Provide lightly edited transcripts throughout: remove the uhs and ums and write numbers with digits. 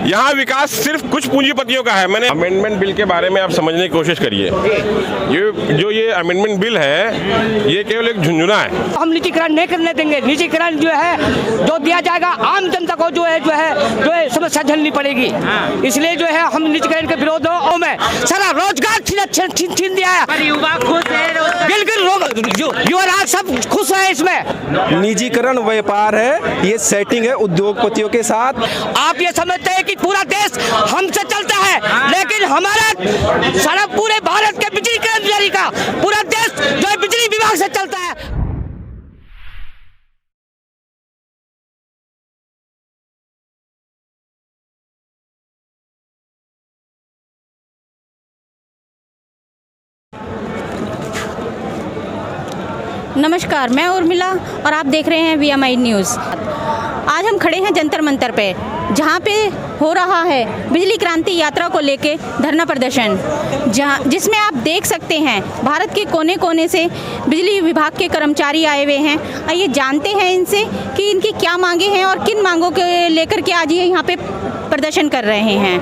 यहाँ विकास सिर्फ कुछ पूंजीपतियों का है। मैंने अमेंडमेंट बिल के बारे में आप समझने की कोशिश करिए। ये अमेंडमेंट बिल है, ये केवल एक झुंझुना है। हम निजीकरण नहीं करने देंगे। निजीकरण जो है जो दिया जाएगा आम जनता को जो है समस्या झेलनी पड़ेगी। इसलिए जो है हम निजीकरण के विरोध में सारा रोजगार छीन दिया है। युवा खुश है, बिल्कुल युवा सब खुश है इसमें। निजीकरण व्यापार है, ये सेटिंग है उद्योगपतियों के साथ। आप ये समझते हैं कि पूरा देश हमसे चलता है, लेकिन हमारा सारा पूरे भारत के बिजली कर्मचारी का पूरा देश जो है बिजली विभाग से चलता है। नमस्कार, मैं उर्मिला और आप देख रहे हैं VMI न्यूज़। आज हम खड़े हैं जंतर मंतर पे, जहाँ पे हो रहा है बिजली क्रांति यात्रा को लेके धरना प्रदर्शन, जिसमें आप देख सकते हैं भारत के कोने कोने से बिजली विभाग के कर्मचारी आए हुए हैं। आइए जानते हैं इनसे कि इनकी क्या मांगे हैं और किन मांगों के लेकर के आज ये यहाँ पे प्रदर्शन कर रहे हैं।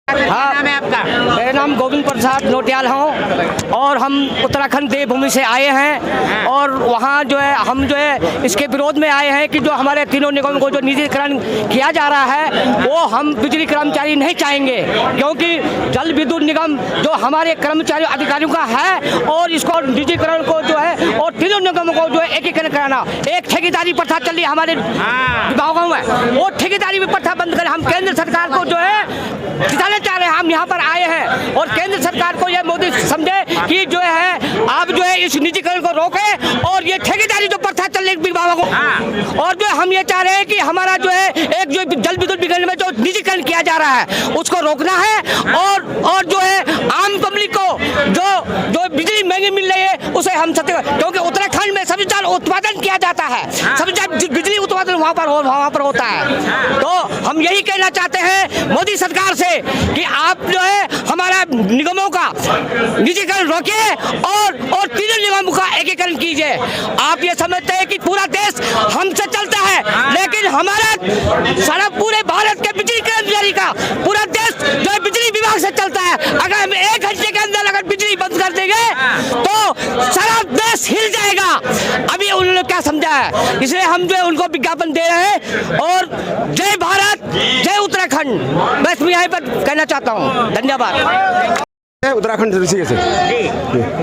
हाँ, नाम है आपका? मेरा नाम गोविंद प्रसाद नोटियाल हूँ और हम उत्तराखंड देवभूमि से आए हैं और वहाँ जो है हम जो है इसके विरोध में आए हैं कि जो हमारे तीनों निगमों को जो निजीकरण किया जा रहा है वो हम बिजली कर्मचारी नहीं चाहेंगे, क्योंकि जल विद्युत निगम जो हमारे कर्मचारी अधिकारियों का है और इसको निजीकरण को जो है और तीनों निगमों को जो है एकीकरण कराना। एक ठेकेदारी प्रथा चल रही है हमारे विभागों में, वो ठेकेदारी प्रथा बंद कर हम केंद्र सरकार को जो है जिताने चाह रहे हैं। हम यहाँ पर आए हैं और केंद्र सरकार को यह मोदी समझे कि जो है आप जो है इस निजीकरण को रोके और ये ठेकेदारी जो प्रथा चल रही विभागों को, और जो हम ये चाह रहे हैं कि हमारा जो है एक जो जल विद्युत निगम में जो निजीकरण किया जा रहा है उसको रोकना है और जो है आम पब्लिक को जो बिजली महंगी मिल रही है उसे हम सत्य, क्योंकि उत्तराखंड में सबसे ज्यादा उत्पादन किया जाता है, सबसे ज्यादा बिजली उत्पादन वहाँ पर होता है। तो हम यही कहना चाहते हैं मोदी सरकार से कि आप जो है हमारा निगमों का निजीकरण रोकिए और तीनों निगमों का एकीकरण कीजिए। आप ये समझते हैं कि पूरा देश हमसे चलता है, लेकिन हमारा सारा पूरे भारत के बिजली कर्मचारी का पूरा देश जो है बिजली विभाग से चलता है। अगर हम 1 घंटे के अंदर अगर बिजली बंद कर देंगे तो सारा देश हिल जाएगा। अभी उन्होंने क्या समझा है, इसलिए हम जो है उनको विज्ञापन दे रहे हैं और जय भारत जय उत्तराखंड, बस मैं यहीं पर कहना चाहता हूँ। धन्यवाद। उत्तराखंड ऋषिकेश से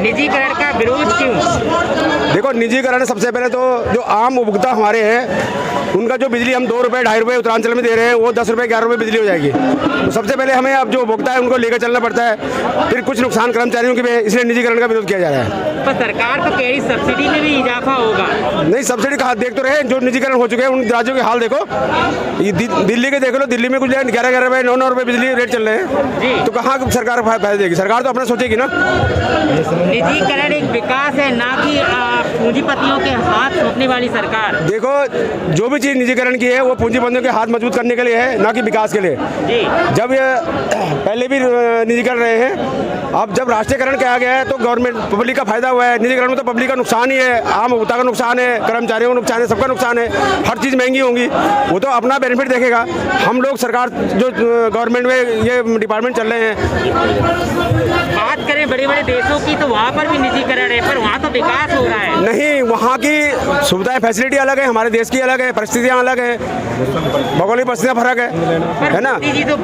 निजीकरण का विरोध क्यों? देखो, निजीकरण सबसे पहले तो जो आम उपभोक्ता हमारे हैं उनका जो बिजली हम 2 रुपये 2.5 रुपये उत्तरांचल में दे रहे हैं वो 10 रुपये 11 रुपये बिजली हो जाएगी। तो सबसे पहले हमें अब जो उपभोक्ता है उनको लेकर चलना पड़ता है, फिर कुछ नुकसान कर्मचारियों के भी है, इसलिए निजीकरण का विरोध किया जा रहा है। पर सरकार तो कह रही सब्सिडी में भी इजाफा होगा। नहीं, सब्सिडी का हाथ देख तो रहे, जो निजीकरण हो चुके हैं उन राज्यों के हाल देखो। ये दिल्ली के देख लो, दिल्ली में कुछ 11 रुपये 9 रुपये बिजली रेट चल रहे हैं, तो कहाँ सरकार फायदा देगी? सरकार तो अपना सोचेगी ना। निजीकरण एक विकास है, ना कि पूंजीपतियों के हाथ सौंपने वाली सरकार। देखो, जो भी चीज़ निजीकरण की है वो पूंजीपतियों के हाथ मजबूत करने के लिए है, ना कि विकास के लिए। जब ये पहले भी निजीकरण रहे हैं, अब जब राष्ट्रीयकरण किया गया है तो गवर्नमेंट पब्लिक का फायदा हुआ है। निजीकरण में तो पब्लिक का नुकसान ही है, आम उपभोक्ता का नुकसान है, कर्मचारियों का नुकसान है, सबका नुकसान है। हर चीज़ महंगी होंगी, वो तो अपना बेनिफिट देखेगा। हम लोग सरकार जो गवर्नमेंट में ये डिपार्टमेंट चल रहे हैं, बात करें बड़े बड़े देशों की तो वहाँ पर भी निजीकरण है, पर वहाँ तो विकास हो रहा है। नहीं, वहाँ की सुविधाएं फैसिलिटी अलग है, हमारे देश की अलग है, परिस्थितियाँ अलग है, भौगोलिक परिस्थितियाँ फर्क है ना। जी जो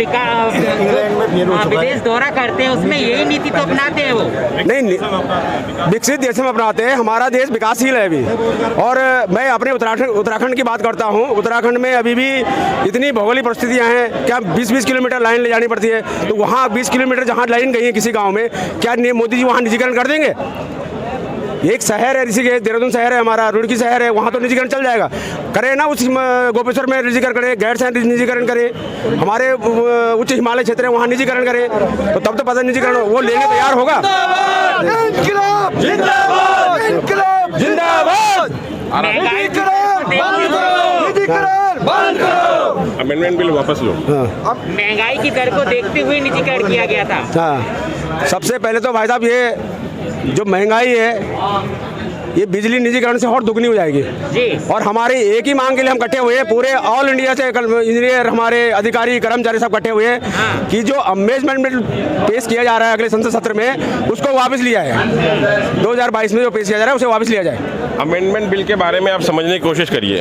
विदेश दौरा करते हैं उसमें यही नीति तो अपनाते हैं वो। नहीं, विकसित देश में अपनाते हैं, हमारा देश विकासशील है अभी। और मैं अपने उत्तराखंड की बात करता हूँ। उत्तराखंड में अभी भी इतनी भौगोलिक परिस्थितियाँ हैं, क्या 20-20 किलोमीटर लाइन ले जानी पड़ती है। तो वहाँ 20 किलोमीटर जहाँ लाइन गई है किसी गाँव में, क्या मोदी जी वहाँ निजीकरण कर देंगे? एक शहर है ऋषिकेश, देहरादून शहर है हमारा, रुड़की शहर है, वहाँ तो निजीकरण चल जाएगा। करें ना, उस गोपेश्वर में निजीकरण करें, गैरसैंण निजीकरण करें, हमारे उच्च हिमालय क्षेत्र है वहाँ निजीकरण करें, तो तब तो पता निजीकरण वो लेंगे तैयार होगा। इंकलाब जिंदाबाद, इंकलाब जिंदाबाद, बंद करो, अमेंडमेंट बिल वापस लो। महंगाई की दर को देखते हुए निजीकरण किया गया था। हाँ, सबसे पहले तो भाई साहब ये जो महंगाई है ये बिजली निजीकरण से और दुगनी हो जाएगी जी। और हमारे एक ही मांग के लिए हम इकट्ठे हुए हैं, पूरे ऑल इंडिया से इंजीनियर, हमारे अधिकारी, कर्मचारी सब इकट्ठे हुए हैं कि जो अमेंडमेंट बिल पेश किया जा रहा है अगले संसद सत्र में, उसको वापस लिया है। 2022 में जो पेश किया जा रहा है उसे वापस लिया जाए। अमेंडमेंट बिल के बारे में आप समझने की कोशिश करिए।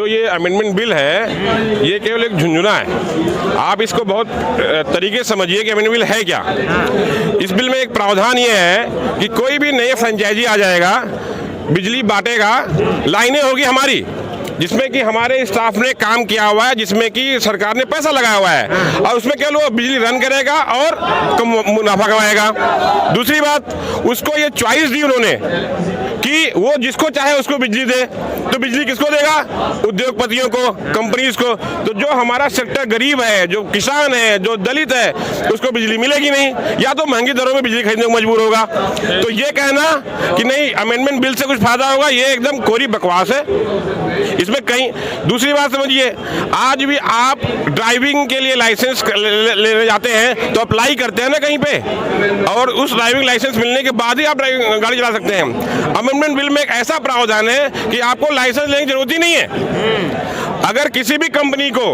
ये अमेंडमेंट बिल है, ये केवल एक झुंझुना है। आप इसको बहुत तरीके से समझिए कि अमेंडमेंट बिल है क्या। इस बिल में एक प्रावधान ये है कि कोई भी नए फ्रेंचाइजी आ जाएगा, बिजली बांटेगा, लाइनें होगी हमारी, जिसमें कि हमारे स्टाफ ने काम किया हुआ है, जिसमें कि सरकार ने पैसा लगाया हुआ है, और उसमें केवल वो बिजली रन करेगा और मुनाफा कमाएगा। दूसरी बात, उसको ये चॉइस दी उन्होंने कि वो जिसको चाहे उसको बिजली दे, तो बिजली किसको देगा? उद्योगपतियों को, कंपनीज को। तो जो हमारा सेक्टर गरीब है, जो किसान है, जो दलित है, उसको बिजली मिलेगी नहीं, या तो महंगी दरों में बिजली खरीदने को मजबूर होगा। तो ये कहना कि नहीं अमेंडमेंट बिल से कुछ फायदा होगा, ये एकदम कोरी बकवास है। इसमें कहीं दूसरी बात समझिए, आज भी आप ड्राइविंग के लिए लाइसेंस लेने जाते हैं तो अप्लाई करते हैं ना कहीं पे, और उस ड्राइविंग लाइसेंस मिलने के बाद ही आप गाड़ी चला सकते हैं। अमेंडमेंट बिल में एक ऐसा प्रावधान है कि आपको लाइसेंस लेने की जरूरत ही नहीं है। अगर किसी भी कंपनी को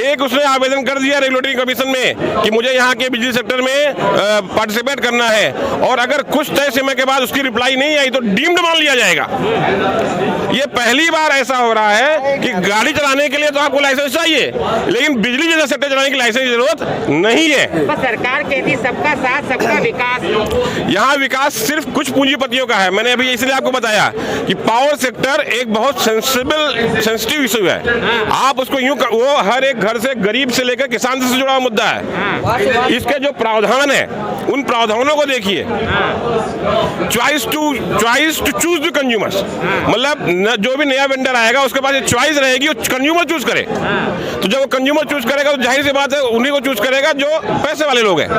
एक उसने आवेदन कर दिया रेगुलेटरी कमीशन में कि मुझे यहाँ के बिजली सेक्टर में पार्टिसिपेट करना है, और अगर कुछ तय समय के बाद उसकी रिप्लाई नहीं आई तो डीम्ड मान लिया जाएगा। ये पहली बार ऐसा हो रहा है कि गाड़ी चलाने के लिए तो आपको लाइसेंस चाहिए, लेकिन बिजली जैसा सेक्टर चलाने की लाइसेंस की जरूरत नहीं है। पर सरकार कहती है सबका साथ सबका विकास। यहाँ विकास सिर्फ कुछ पूंजीपतियों का है। मैंने अभी इसलिए आपको बताया कि पावर सेक्टर एक बहुत सेंसिटिव इशू है। आप उसको यूं वो हर एक घर से, गरीब से लेकर किसान से जुड़ा हुआ मुद्दा है। इसके जो प्रावधान है उन प्रावधानों को देखिए। Choice to choose the consumers, मतलब जो भी नया वेंडर आएगा उसके पास चॉइस रहेगी, कंज्यूमर चूज करे। तो जब वो कंज्यूमर चूज करेगा तो जाहिर सी बात है उन्हीं को चूज करेगा जो पैसे वाले लोग हैं।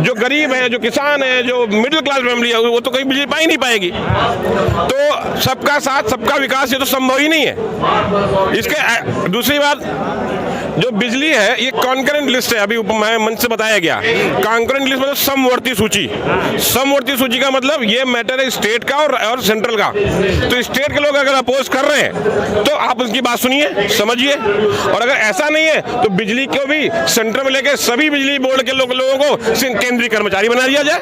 जो गरीब है, जो किसान है, जो मिडिल क्लास फैमिली है, वो तो कहीं बिजली पा ही नहीं पाएगी। तो सबका साथ सबका विकास ये तो संभव ही नहीं है। इसके दूसरी बात, जो बिजली है ये कॉन्करेंट लिस्ट है। अभी मंच से बताया गया कॉन्करेंट लिस्ट मतलब समवर्ती सूची। समवर्ती सूची का मतलब ये मैटर है स्टेट का और सेंट्रल का। तो स्टेट के लोग अगर अपोज कर रहे हैं तो आप उनकी बात सुनिए, समझिए, और अगर ऐसा नहीं है तो बिजली को भी सेंटर में लेकर सभी बिजली बोर्ड के लोगों को केंद्रीय कर्मचारी बना दिया जाए।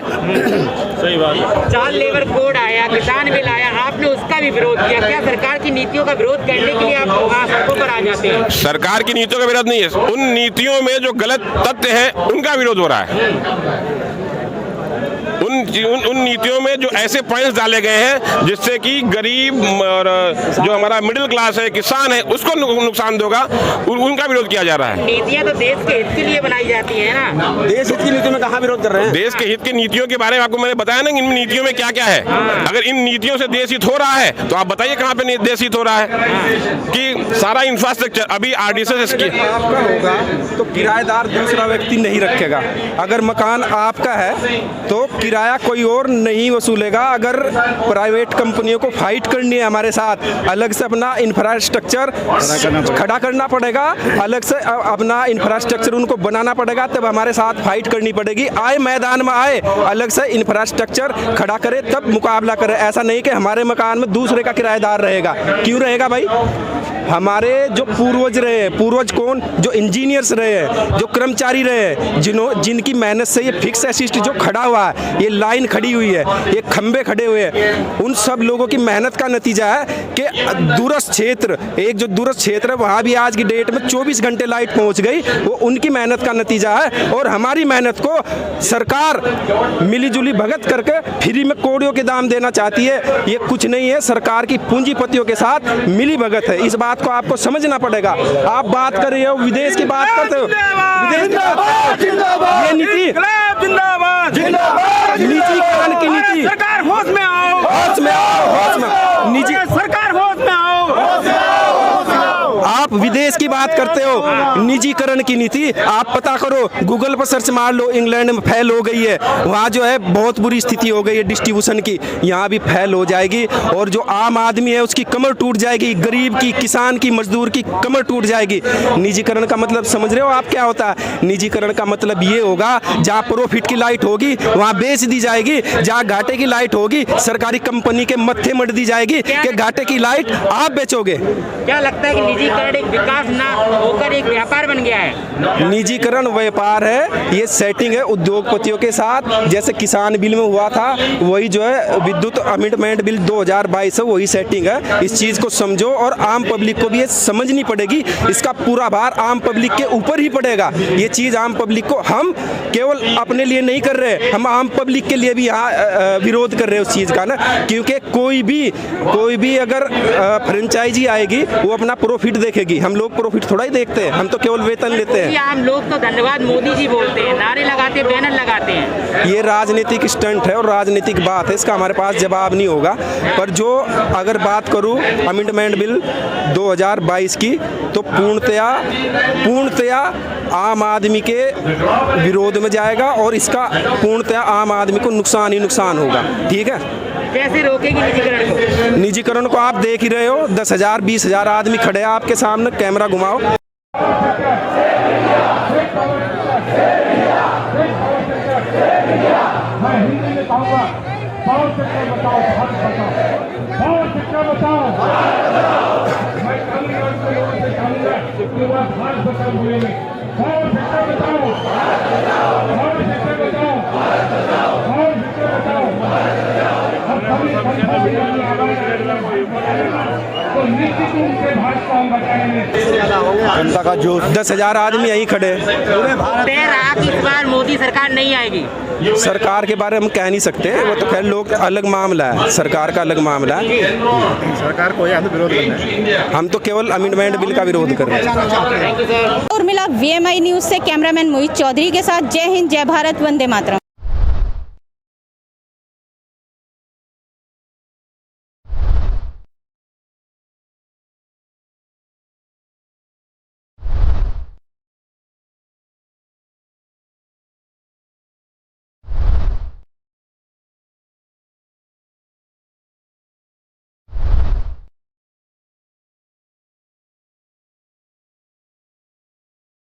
सही बात। चाइल्ड लेबर कोड आया, किसान बिल आया, आपने उसका भी विरोध किया। क्या सरकार की नीतियों का विरोध करने के लिए आप सड़कों पर आ जाते हैं? सरकार की नीतियों का विरोध नहीं है, उन नीतियों में जो गलत तथ्य हैं उनका विरोध हो रहा है। उन नीतियों में जो ऐसे पॉइंट्स डाले गए हैं जिससे कि गरीब और जो हमारा मिडिल क्लास है, किसान है, उसको नुकसान होगा, उनका विरोध किया जा रहा है। नीतियां तो देश के हित के लिए बनाई जाती है ना। देश हित की नीतियों में कहाँ विरोध कर रहे हैं? देश के हित की नीतियों के बारे में आपको मैंने बताया ना, इन नीतियों में क्या क्या है। अगर इन नीतियों से देश हित हो रहा है तो आप बताइए कहाँ पे देश हित हो रहा है। कि सारा इंफ्रास्ट्रक्चर अभी आरडीएसएस आपका होगा तो किराएदार दूसरा व्यक्ति नहीं रखेगा। अगर मकान आपका है तो किराया कोई और नहीं वसूलेगा। अगर प्राइवेट कंपनियों को फाइट करनी है हमारे साथ, अलग से अपना इंफ्रास्ट्रक्चर खड़ा करना पड़ेगा, अलग से अपना इंफ्रास्ट्रक्चर उनको बनाना पड़ेगा, तब हमारे साथ फाइट करनी पड़ेगी। आए मैदान में आए, अलग से इंफ्रास्ट्रक्चर खड़ा करे, तब मुकाबला करे। ऐसा नहीं कि हमारे मकान में दूसरे का किराएदार रहेगा। क्यों रहेगा भाई? हमारे जो पूर्वज रहे, पूर्वज कौन? जो इंजीनियर्स रहे, जो कर्मचारी रहे, जिनकी मेहनत से ये फिक्स असिस्ट जो खड़ा हुआ है, ये लाइन खड़ी हुई है, ये खंबे खड़े हुए हैं, उन सब लोगों की मेहनत का नतीजा है कि दूरस्थ क्षेत्र, एक जो दूरस्थ क्षेत्र है वहाँ भी आज की डेट में 24 घंटे लाइट पहुँच गई, वो उनकी मेहनत का नतीजा है। और हमारी मेहनत को सरकार मिलीजुली भगत करके फ्री में कौड़ियों के दाम देना चाहती है। ये कुछ नहीं है, सरकार की पूंजीपतियों के साथ मिली भगत है। इस बात को आपको समझना पड़ेगा। आप बात कर रहे हो, विदेश की बात करते हो, विदेश की बात, ये नीति निजीकरण की नीति। सरकार होश में आओ, होश में आओ, होश में निजी सरकार होश में आओ, आप विदेश की बात करते हो, निजीकरण की नीति आप पता करो, गूगल पर सर्च मार लो, इंग्लैंड में फैल हो गई है, वहाँ जो है बहुत बुरी स्थिति हो गई है डिस्ट्रीब्यूशन की, यहाँ भी फैल हो जाएगी और जो आम आदमी है उसकी कमर टूट जाएगी, गरीब की, किसान की, मजदूर की कमर टूट जाएगी। निजीकरण का मतलब समझ रहे हो आप क्या होता है? निजीकरण का मतलब ये होगा जहाँ प्रॉफिट की लाइट होगी वहाँ बेच दी जाएगी, जहाँ घाटे की लाइट होगी सरकारी कंपनी के मत्थे मट दी जाएगी कि घाटे की लाइट आप बेचोगे। क्या लगता है कि निजीकरण एक विकास ना होकर एक व्यापार बन गया है? निजीकरण व्यापार है, ये सेटिंग है उद्योगपतियों के साथ, जैसे किसान बिल में हुआ था वही जो है विद्युत अमेंडमेंट बिल 2022 है, वही सेटिंग है। इस चीज़ को समझो और आम पब्लिक को भी ये समझनी पड़ेगी, इसका पूरा भार आम पब्लिक के ऊपर ही पड़ेगा। ये चीज़ आम पब्लिक को, हम केवल अपने लिए नहीं कर रहे, हम आम पब्लिक के लिए भी यहाँ विरोध कर रहे हैं उस चीज़ का ना, क्योंकि कोई भी अगर फ्रेंचाइजी आएगी वो अपना प्रॉफिट देखेगी, हम लोग प्रॉफिट थोड़ा ही देखते हैं, हम तो केवल वेतन लेते हैं। आम लोग तो धन्यवाद मोदी जी बोलते हैं, नारे लगाते हैं, बैनर लगाते हैं। ये राजनीतिक स्टंट है और राजनीतिक बात है, इसका हमारे पास जवाब नहीं होगा। पर जो अगर बात करूं अमेंडमेंट बिल 2022 की, तो पूर्णतया आम आदमी के विरोध में जाएगा और इसका पूर्णतया आम आदमी को नुकसान ही नुकसान होगा। ठीक है, कैसे रोकेगी निजीकरण को? निजीकरण को आप देख ही रहे हो, 10,000 20,000 आदमी खड़े हैं आपके सामने, कैमरा घुमाओ। जनता का जोश, 10,000 आदमी यहीं खड़े। तय रहा कि इस बार मोदी सरकार नहीं आएगी। सरकार के बारे में हम कह नहीं सकते, वो तो खैर लोग अलग मामला है, सरकार का अलग मामला है। सरकार को यहाँ विरोध करना है, हम तो केवल अमेंडमेंट बिल का विरोध कर रहे हैं। उर्मिला, VMI न्यूज़ से कैमरामैन मोहित चौधरी के साथ। जय हिंद, जय भारत, वंदे मातरम।